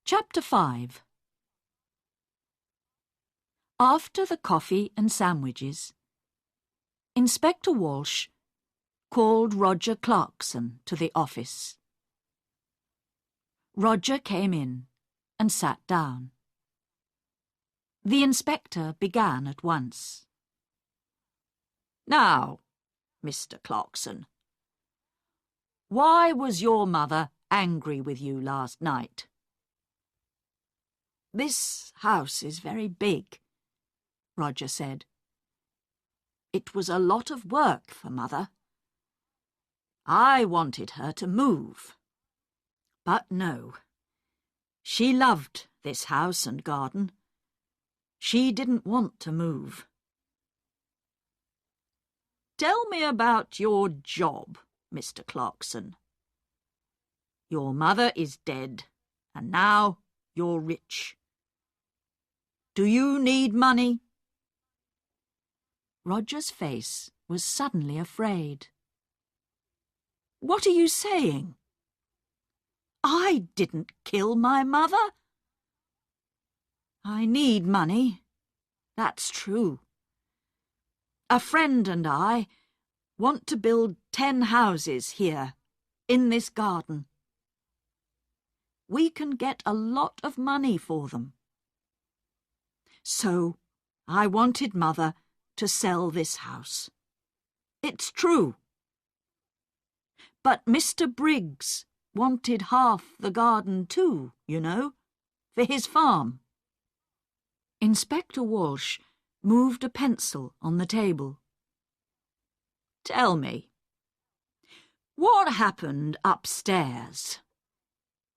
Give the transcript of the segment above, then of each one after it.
Chapter 5. After the coffee and sandwiches, Inspector Walsh called Roger Clarkson to the office. Roger came in and sat down. The inspector began at once. "Now, Mr. Clarkson, why was your mother angry with you last night?" "This house is very big," Roger said. "It was a lot of work for Mother. I wanted her to move. But no, she loved this house and garden. She didn't want to move." "Tell me about your job, Mr. Clarkson. Your mother is dead, and now you're rich. Do you need money?" Roger's face was suddenly afraid. "What are you saying? I didn't kill my mother. I need money, that's true. A friend and I want to build 10 houses here, in this garden. We can get a lot of money for them. So I wanted Mother to sell this house. It's true. But Mr. Briggs wanted half the garden too, you know, for his farm." Inspector Walsh moved a pencil on the table. "Tell me, what happened upstairs?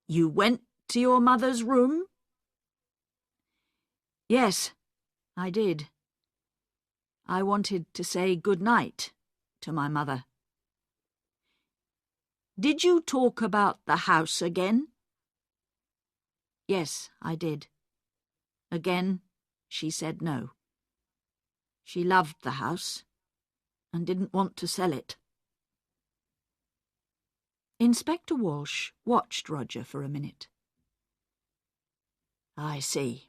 You went to your mother's room?" "Yes, I did. I wanted to say good night to my mother." "Did you talk about the house again?" "Yes, I did. Again, she said no. She loved the house and didn't want to sell it." Inspector Walsh watched Roger for a minute. "I see.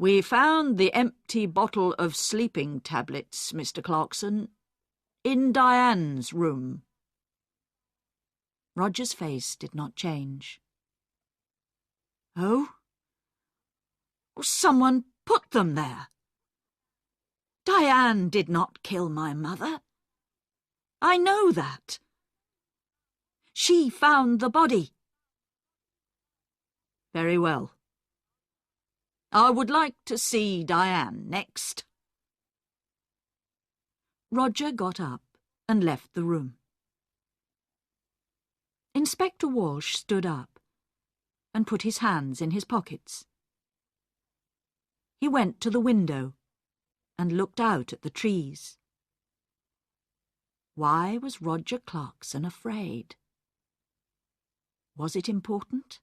We found the empty bottle of sleeping tablets, Mr. Clarkson, in Diane's room." Roger's face did not change. "Oh? Someone put them there. Diane did not kill my mother. I know that. She found the body." "Very well. I would like to see Diane next." Roger got up and left the room. Inspector Walsh stood up and put his hands in his pockets. He went to the window and looked out at the trees. Why was Roger Clarkson afraid? Was it important?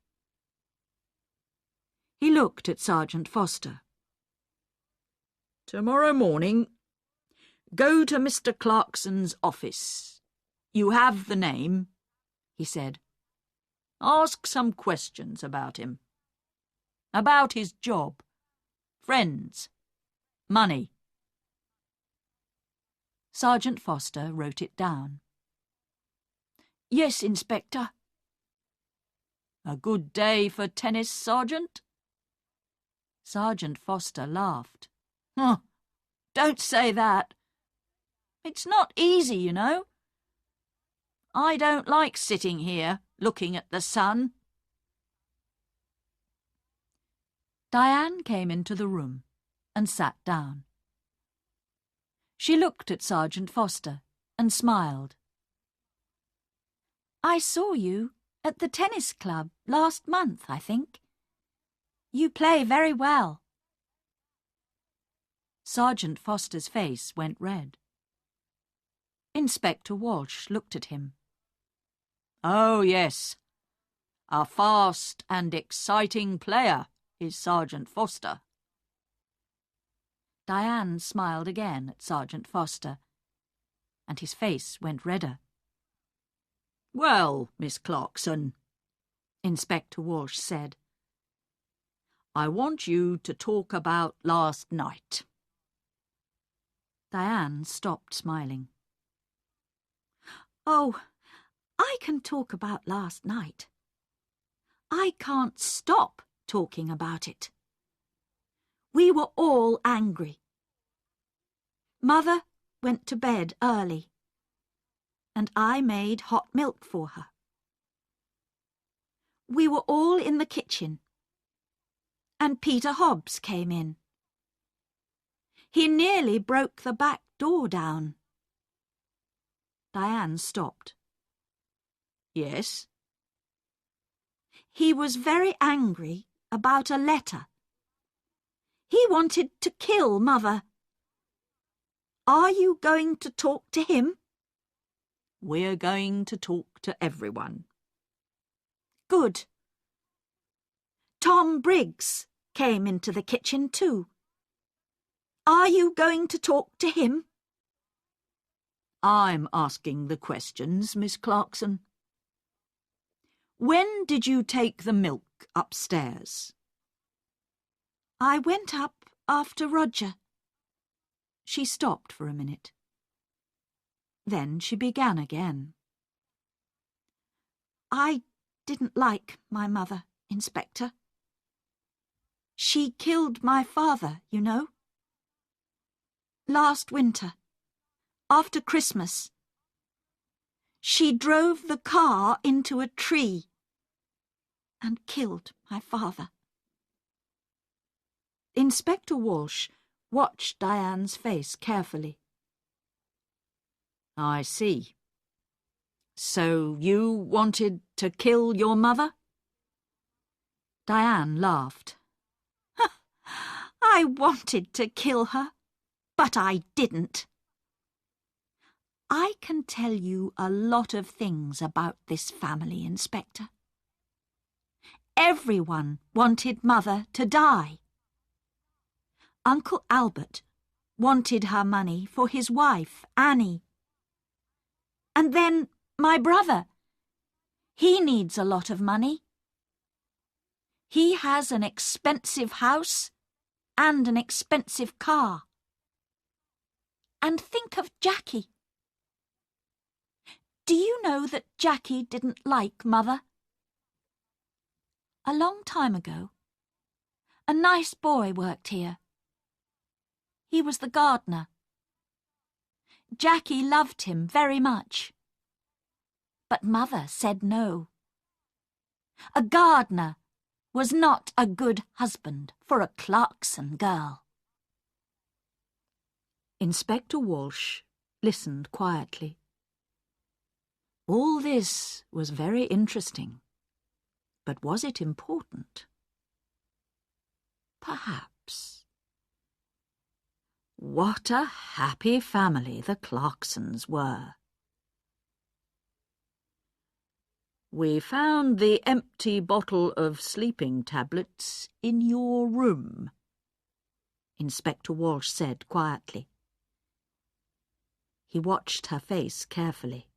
He looked at Sergeant Foster. "Tomorrow morning, go to Mr. Clarkson's office. You have the name," he said. "Ask some questions about him. About his job, friends, money." Sergeant Foster wrote it down. "Yes, Inspector." "A good day for tennis, Sergeant?" Sergeant Foster laughed. "Oh, don't say that. It's not easy, you know. I don't like sitting here looking at the sun." Diane came into the room and sat down. She looked at Sergeant Foster and smiled. "I saw you at the tennis club last month, I think. You play very well." Sergeant Foster's face went red. Inspector Walsh looked at him. "Oh, yes. A fast and exciting player is Sergeant Foster." Diane smiled again at Sergeant Foster, and his face went redder. "Well, Miss Clarkson, Inspector Walsh said. I want you to talk about last night. Diane stopped smiling. Oh, I can talk about last night. I can't stop talking about it. We were all angry. Mother went to bed early, and I made hot milk for her. We were all in the kitchen, and Peter Hobbs came in. He nearly broke the back door down. Diane stopped. Yes? He was very angry about a letter. He wanted to kill Mother. Are you going to talk to him? We're going to talk to everyone. Good. Tom Briggs came into the kitchen too. Are you going to talk to him? I'm asking the questions, Miss Clarkson. When did you take the milk upstairs? I went up after Roger. She stopped for a minute. Then she began again. I didn't like my mother, Inspector. She killed my father, you know. Last winter, after Christmas, she drove the car into a tree and killed my father. Inspector Walsh watched Diane's face carefully. I see. So you wanted to kill your mother? Diane laughed. I wanted to kill her, but I didn't. I can tell you a lot of things about this family, Inspector. Everyone wanted Mother to die. Uncle Albert wanted her money for his wife, Annie. And then my brother. He needs a lot of money. He has an expensive house and an expensive car. And think of Jackie. Do you know that Jackie didn't like Mother? A long time ago, a nice boy worked here. He was the gardener. Jackie loved him very much. But Mother said no. A gardener was not a good husband for a Clarkson girl. Inspector Walsh listened quietly. All this was very interesting, but was it important? Perhaps. What a happy family the Clarksons were. We found the empty bottle of sleeping tablets in your room, Inspector Walsh said quietly. He watched her face carefully.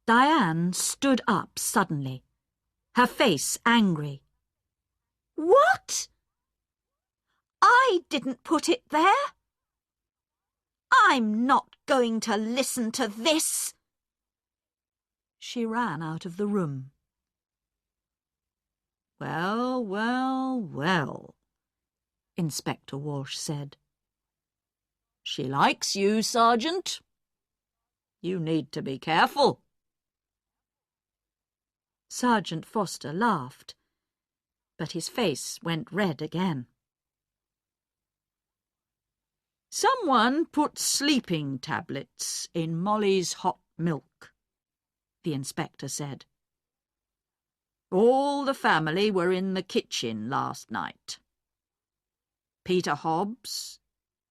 Diane stood up suddenly, her face angry. What? I didn't put it there. I'm not going to listen to this. She ran out of the room. Well, well, well, Inspector Walsh said. She likes you, Sergeant. You need to be careful. Sergeant Foster laughed, but his face went red again. Someone put sleeping tablets in Molly's hot milk, the inspector said. All the family were in the kitchen last night. Peter Hobbs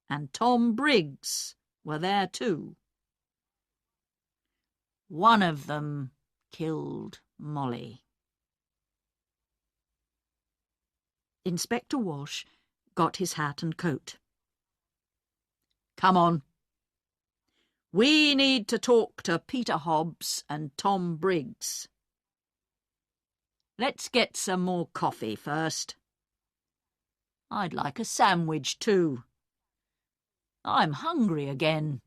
and Tom Briggs were there too. One of them killed Molly. Inspector Walsh got his hat and coat. Come on. We need to talk to Peter Hobbs and Tom Briggs. Let's get some more coffee first. I'd like a sandwich too. I'm hungry again.